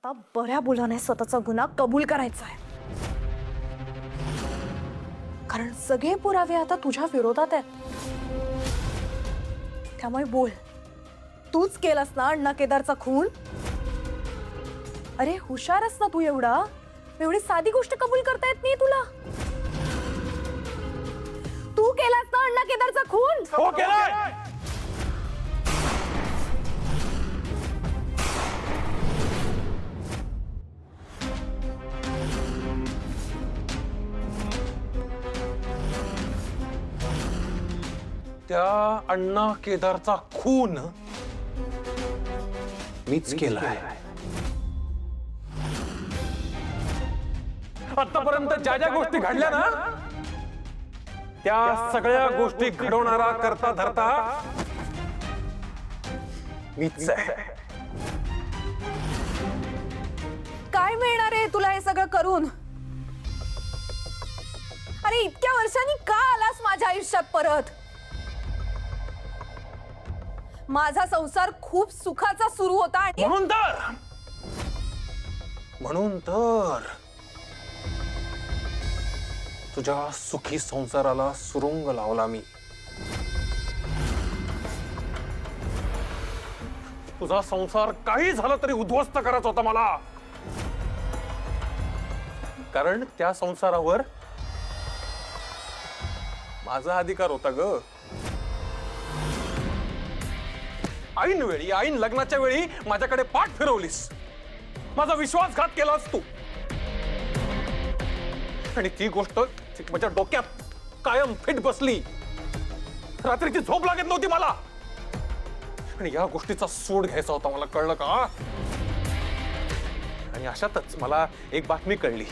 आता बऱ्या बोलाने स्वतःचा गुन्हा कबूल करायचा आहे, कारण सगळे पुरावे आता तुझ्या विरोधात आहेत। त्यामुळे बोल, तूच केलास ना अण्णा केदारचा खून? अरे हुशारच ना तू एवढा, एवढी साधी गोष्ट कबूल करता येत नाही तुला? तू केलास ना अण्णा केदारचा खून? हो केलाय। त्या अण्णा केदारचा खून मीच केलाय। आतापर्यंत ज्या ज्या गोष्टी घडल्या ना, त्या सगळ्या गोष्टी घडवणारा करता धरता मीच आहे। काय मिळणार आहे तुला हे सगळं करून? अरे इतक्या वर्षांनी का आलास माझ्या आयुष्यात परत? माझा संसार खूप सुखाचा सुरू होता आणि म्हणून तर तुझ्या सुखी संसाराला सुरुंग लावला मी। तुझा संसार काही झालं तरी उद्ध्वस्त करायचा होता मला, कारण त्या संसारावर माझा अधिकार होता ग। ऐन लग्नाच्या वेळी माझ्याकडे पाठ फिरवलीस, माझा विश्वासघात केलास तू, आणि ती गोष्ट माझ्या डोक्यात कायम फिट बसली। रात्रीची झोप लागत नव्हती मला, आणि या गोष्टीचा सूड घ्यायचा होता मला, कळलं का? आणि अशातच मला एक बातमी कळली,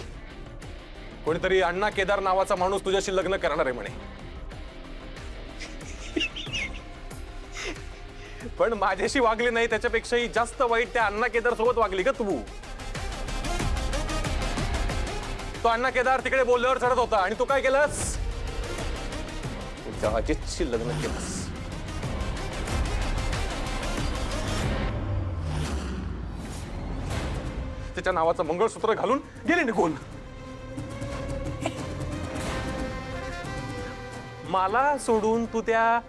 कोणीतरी अण्णा केदार नावाचा माणूस तुझ्याशी लग्न करणार आहे म्हणे। पण माझ्याशी वागली नाही त्याच्यापेक्षाही जास्त वाईट त्या अण्णा केदार सोबत वागली का तू? तो अण्णा केदार तिकडे बोलल्यावर चढत होता आणि तू काय केलंस? तुझ्या अजितशी लग्न केलंस। त्याच्या नावाचं मंगळसूत्र घालून गेली निघून। मला सोडून तू त्या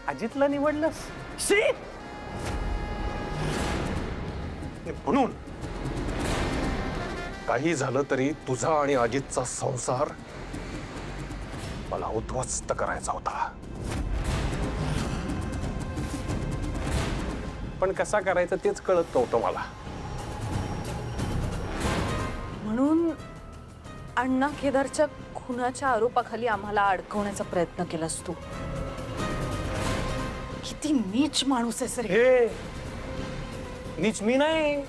अजितला निवडलंस? म्हणून काही झालं तरी तुझा आणि अजितचा संसार मला उद्ध्वस्त करायचा होता, पण कसा करायचं तेच कळत नव्हतं मला। म्हणून अण्णा केदारच्या खुनाच्या आरोपाखाली आम्हाला अडकवण्याचा प्रयत्न केलास तू। किती नीच माणूस आहेस रे। हे नीच मी नाही,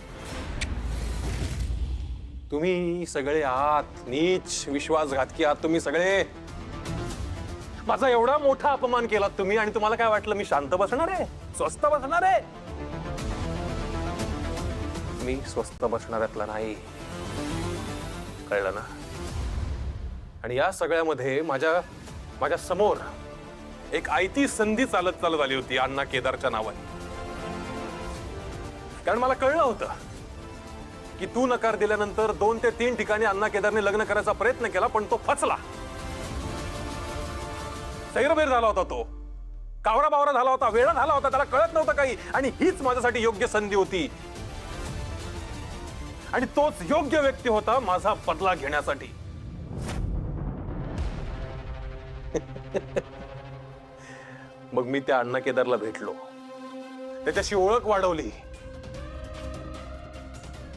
तुम्ही सगळे आहात नीच, विश्वासघातकी आहात तुम्ही सगळे। माझा एवढा मोठा अपमान केला तुम्ही, आणि तुम्हाला काय वाटलं मी शांत बसणार आहे, स्वस्थ बसणार आहे? मी स्वस्थ बसणाऱ्यातला नाही, कळलं ना? आणि या सगळ्यामध्ये माझ्या समोर एक आयती संधी चालत आली होती अण्णा केदारच्या नावाने, कारण मला कळलं होतं की तू नकार दिल्यानंतर 2 ते 3 ठिकाणी अण्णा केदारने लग्न करायचा प्रयत्न केला, पण तो फसला। सैरभैर झाला होता तो, कावरा बावरा झाला होता, वेडा झाला होता, त्याला कळत नव्हतं काही, आणि हीच माझ्यासाठी योग्य संधी होती, आणि तोच योग्य व्यक्ती होता माझा बदला घेण्यासाठी। मग मी त्या अण्णा केदारला भेटलो, त्याच्याशी ओळख वाढवली,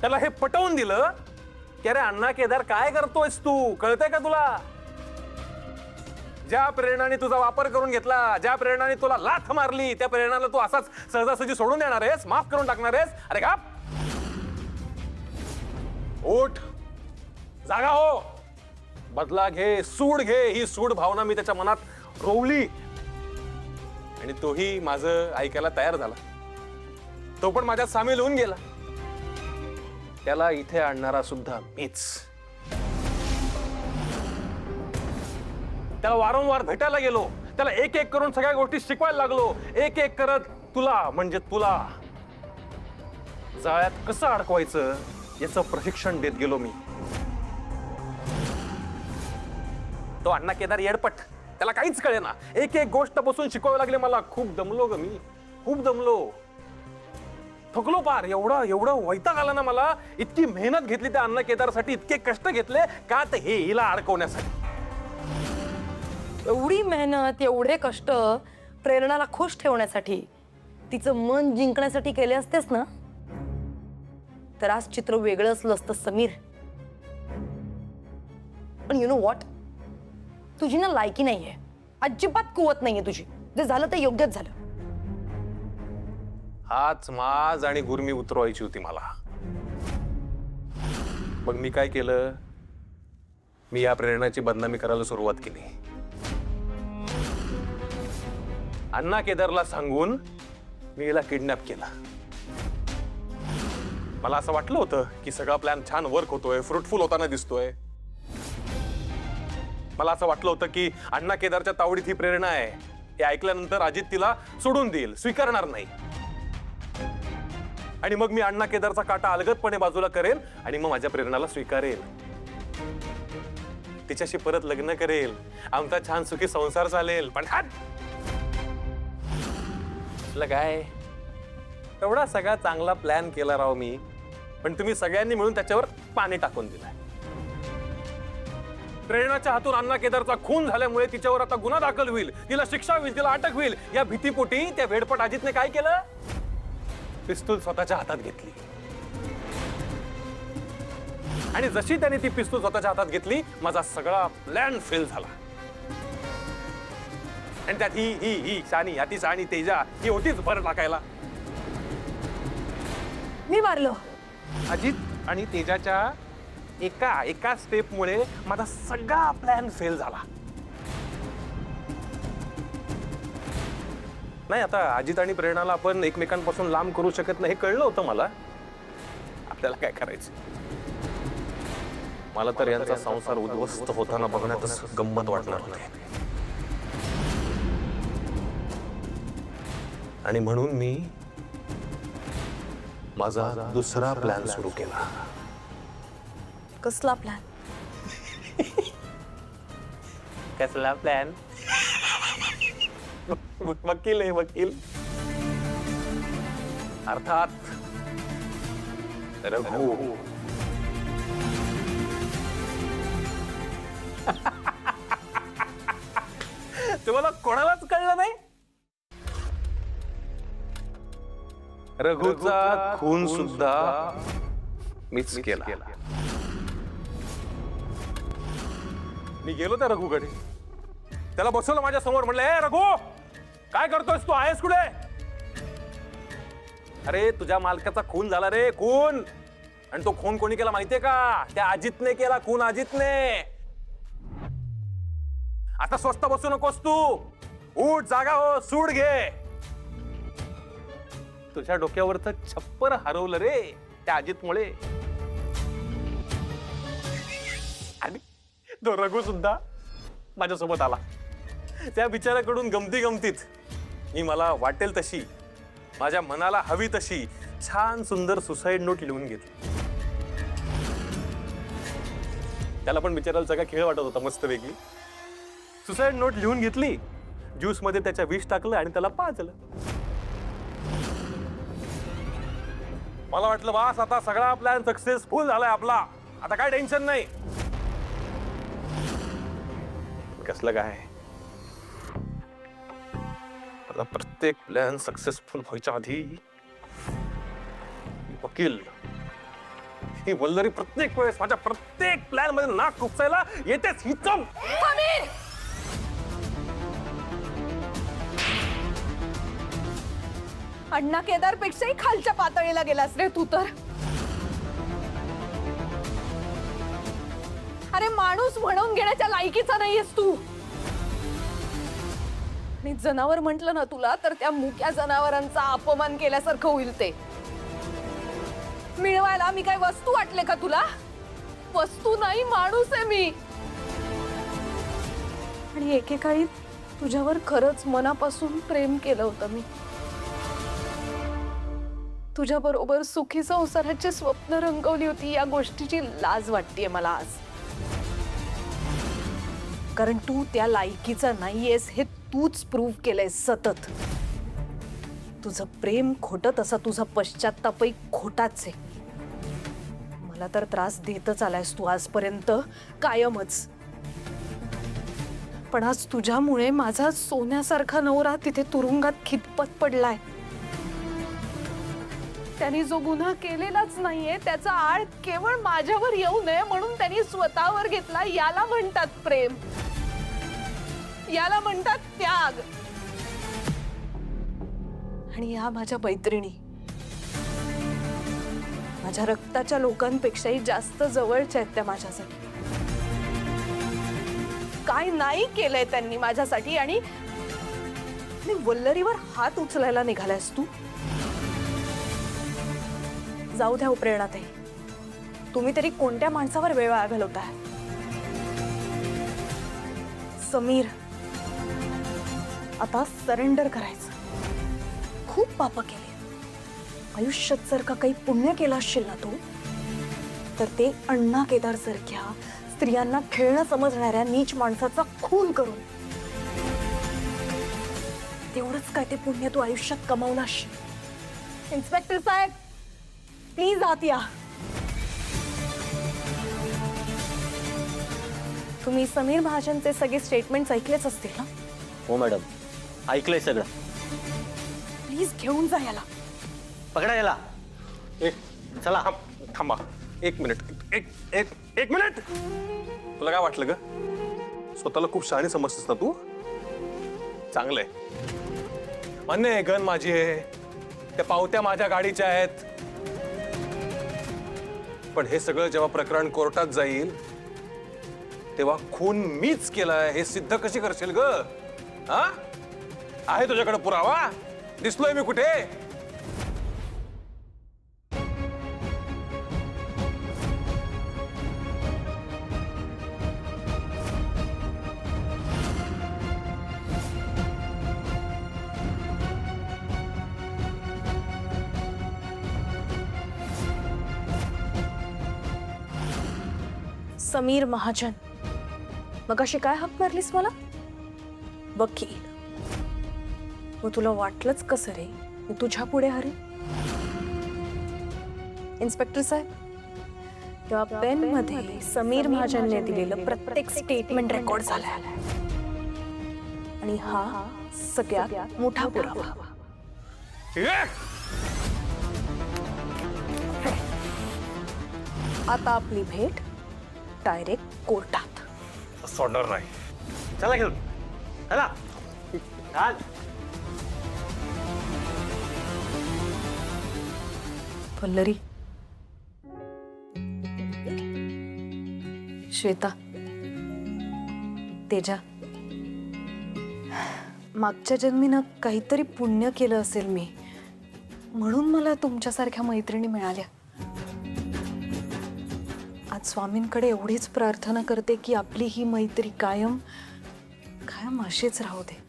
त्याला हे पटवून दिलं की अरे अण्णा केदार काय करतोयस तू, कळतंय का तुला? ज्या प्रेरणाने तुझा वापर करून घेतला, ज्या प्रेरणाने तुला लाथ मारली, त्या प्रेरणाला तू असाच सहजासहजी सोडून देणार आहेस, माफ करून टाकणार आहेस? अरे का उठ, जागा हो, बदला घे, सूड घे। ही सूड भावना मी त्याच्या मनात रोवली, आणि तोही माझं ऐकायला तयार झाला, तो पण माझ्यात सामील होऊन गेला। त्याला इथे आणणारा सुद्धा मीच। त्याला वारंवार भेटायला गेलो, त्याला एक एक करून सगळ्या गोष्टी शिकवायला लागलो, एक एक करत तुला म्हणजे तुला जाळ्यात कसं अडकवायचं याचं प्रशिक्षण देत गेलो मी. तो अण्णा केदार येडपट, त्याला काहीच कळेना. एक एक गोष्ट बसून शिकवावी लागली मला. खूप दमलो ग मी, खूप दमलो, थकलो पार. एवढं वैताग आला ना मला. इतकी मेहनत घेतली त्या अण्णा केदारसाठी, इतके कष्ट घेतले का तर हे हिला अडकवण्यासाठी. एवढी मेहनत, एवढे कष्ट प्रेरणाला खुश ठेवण्यासाठी, तिचं मन जिंकण्यासाठी केले असतेस ना, तर आज चित्र वेगळं असलं असतं समीर. पण यु नो व्हॉट, तुझी ना लायकी नाहीये, अजिबात कुवत नाहीये तुझी. जे झालं ते योग्यच झालं. हाच माज आणि गुरमी उतरवायची होती मला. मग मी काय केलं, मी या प्रेरणाची बदनामी करायला सुरुवात केली. अण्णा केदारला सांगून मी हिला किडनॅप केला. मला असं वाटलं होतं की सगळा प्लॅन छान वर्क होतोय, फ्रुटफुल होताना दिसतोय. मला असं वाटलं होतं की अण्णा केदारच्या तावडीत ही प्रेरणा आहे, हे ऐकल्यानंतर अजित तिला सोडून देईल, स्वीकारणार नाही. आणि मग मी अण्णा केदारचा काटा अलगदपणे बाजूला करेल आणि मग माझ्या प्रेरणाला स्वीकारेल, तिच्याशी परत लग्न करेल, आमचा छान सुखी संसार चालेल. पण काय एवढा सगळा चांगला प्लॅन केला राव मी, पण तुम्ही सगळ्यांनी मिळून त्याच्यावर पाणी टाकून दिलं. प्रेरणाच्या हातून अण्णा केदारचा खून झाल्यामुळे तिच्यावर आता गुन्हा दाखल होईल, तिला शिक्षा होईल, तिला अटक होईल. या भीतीपोटी त्या वेडपट अजितने काय केलं, पिस्तूल स्वतःच्या हातात घेतली. आणि जशी त्याने ती पिस्तूल स्वतःच्या हातात घेतली, माझा सगळा प्लॅन फेल झाला. आणि त्यात ही शानी, अति शानी तेजा ही होतीच भर टाकायला. मी मारलो अजित आणि तेजाच्या एका स्टेपमुळे माझा सगळा प्लॅन फेल झाला. नाही, आता अजित आणि प्रेरणाला आपण एकमेकांपासून लांब करू शकत नाही हे कळलं होतं मला. आपल्याला काय करायचं. मला तर यांचा संसार उद्ध्वस्त होताना बघण्यातच गंमत वाटणार होते. आणि म्हणून मी माझा दुसरा प्लॅन सुरू केला. कसला प्लॅन? कसला प्लॅन? वकील आहे, वकील. अर्थात रघु. तुम्हाला कोणालाच कळलं नाही. रघुचा खून सुद्धा मीच केला. मी गेलो त्या रघुकडे, त्याला बसवलं माझ्या समोर, म्हणलं, ए रघु, काय करतोयस तू, आहेस कुठे? अरे तुझ्या मालकाचा खून झाला रे, खून. आणि तो खून कोणी केला माहितीये का? त्या अजितने केला खून, अजितने. आता स्वस्त बसू नकोस तू, उठ, जागा हो, सूड घे. तुझ्या डोक्यावरचं छप्पर हरवलं रे त्या अजितमुळे. आणि तो रघु सुद्धा माझ्यासोबत आला. त्या बिचाऱ्याकडून गमती गमतीत मी मला वाटेल तशी, माझ्या मनाला हवी तशी छान सुंदर सुसाईड नोट लिहून घेतली. त्याला पण बिचारायला सगळा खेळ वाटत होता मस्तपैकी. सुसाईड नोट लिहून घेतली, ज्यूस मध्ये त्याच्या विष टाकलं आणि त्याला पाजलं. मला वाटलं वास, आता सगळा प्लॅन सक्सेसफुल झालाय आपला, आता काय टेन्शन नाही. कसलं काय, आता प्रत्येक प्लॅन सक्सेसफुल व्हायच्या आधी वकील ही वल्लरी प्रत्येक वेळेस माझ्या प्रत्येक प्लॅन मध्ये नाक खुपसायला येतेच. ही चम. अण्णा केदार पेक्षाही खालच्या पातळीला गेलास रे तू तर. अरे माणूस म्हणून घेण्याच्या लायकीचा नाहीयेस तू. आणि जनावर म्हटलं ना तुला, तर त्या मुक्या जनावरांचा अपमान केल्यासारखं होईल ते. मिळवायला मी काय वस्तू वाटले का तुला? वस्तू नाही, माणूस आहे मी. आणि एकेकाळी तुझ्यावर खरंच मनापासून प्रेम केलं होतं मी. तुझ्या बरोबर सुखी संसाराची स्वप्न रंगवली होती, या गोष्टीची लाज वाटतेय मला आज. कारण तू त्या लायकीचा नाहीयेस हे तूच प्रूव्ह केलंयस सतत. तुझं प्रेम खोटं, तसा तुझा पश्चात्तापही खोटाच आहे. मला तर त्रास देतच आलायस तू आजपर्यंत, कायमच. पण आज तुझ्यामुळे माझा सोन्यासारखा नवरा तिथे तुरुंगात खितपत पडलाय. त्यांनी जो गुन्हा केलेलाच नाहीये त्याचा आळ केवळ माझ्यावर येऊ नये म्हणून त्यांनी स्वतःवर घेतला. याला म्हणतात प्रेम, याला म्हणतात त्याग. आणि या माझ्या मैत्रिणी माझ्या रक्ताच्या लोकांपेक्षाही जास्त जवळच्या आहेत त्या माझ्यासाठी. काय नाही केलंय त्यांनी माझ्यासाठी, आणि वल्लरीवर हात उचलायला निघालायस तू. जाऊ द्या प्रेरणाताई, तुम्ही तरी कोणत्या माणसावर वेळ वाया घालवताय? समीर, आता सरेंडर करायचं. खूप पाप केले आयुष्यात. जर का काही पुण्य केलं असशील ना तू, तर ते अण्णा केदार सारख्या स्त्रियांना खेळणं समजणाऱ्या नीच माणसाचा खून करून. तेवढंच काय ते पुण्य तू आयुष्यात कमावलं असशील. इन्स्पेक्टर साहेब, प्लीज आत या. तुम्ही समीर महाजनचे सगळे स्टेटमेंट्स ऐकलेच असतील ना? हो मॅडम, ऐकलंय सगळं. प्लीज घेऊन जा याला. पकडा याला. चला थांबा एक मिनिट. एक मिनिट. तुला काय वाटलं ग? स्वतःला खूप शहाणी समजतेस ना तू? चांगलंय, मान्य आहे, गन माझी आहे, त्या पावत्या माझ्या गाडीच्या आहेत. पण हे सगळं जेव्हा प्रकरण कोर्टात जाईल तेव्हा खून मीच केलाय हे सिद्ध कशी करशील ग? हा, आहे तुझ्याकडे पुरावा? दिसलोय मी कुठे? समीर महाजन, मग अशी काय हाक मारलीस मला? वकील. मग तुला वाटलंच कसं रे मी तुझ्या पुढे हरे? इन्स्पेक्टर साहेब, तेव्हा पेन मध्ये समीर महाजनने दिलेलं प्रत्येक स्टेटमेंट रेकॉर्ड झालंय, आणि हा सगळ्यात मोठा पुरावा. आता आपली भेट डायरेक्ट कोर्टात. सोडणार नाही. चला घेऊन चला. चाल. वल्लरी, श्वेता, तेजा, मागच्या जन्मीनं काहीतरी पुण्य केलं असेल मी, म्हणून मला तुमच्यासारख्या मैत्रिणी मिळाल्या. आज स्वामींकडे एवढीच प्रार्थना करते की आपली ही मैत्री कायम कायम अशीच राहू दे.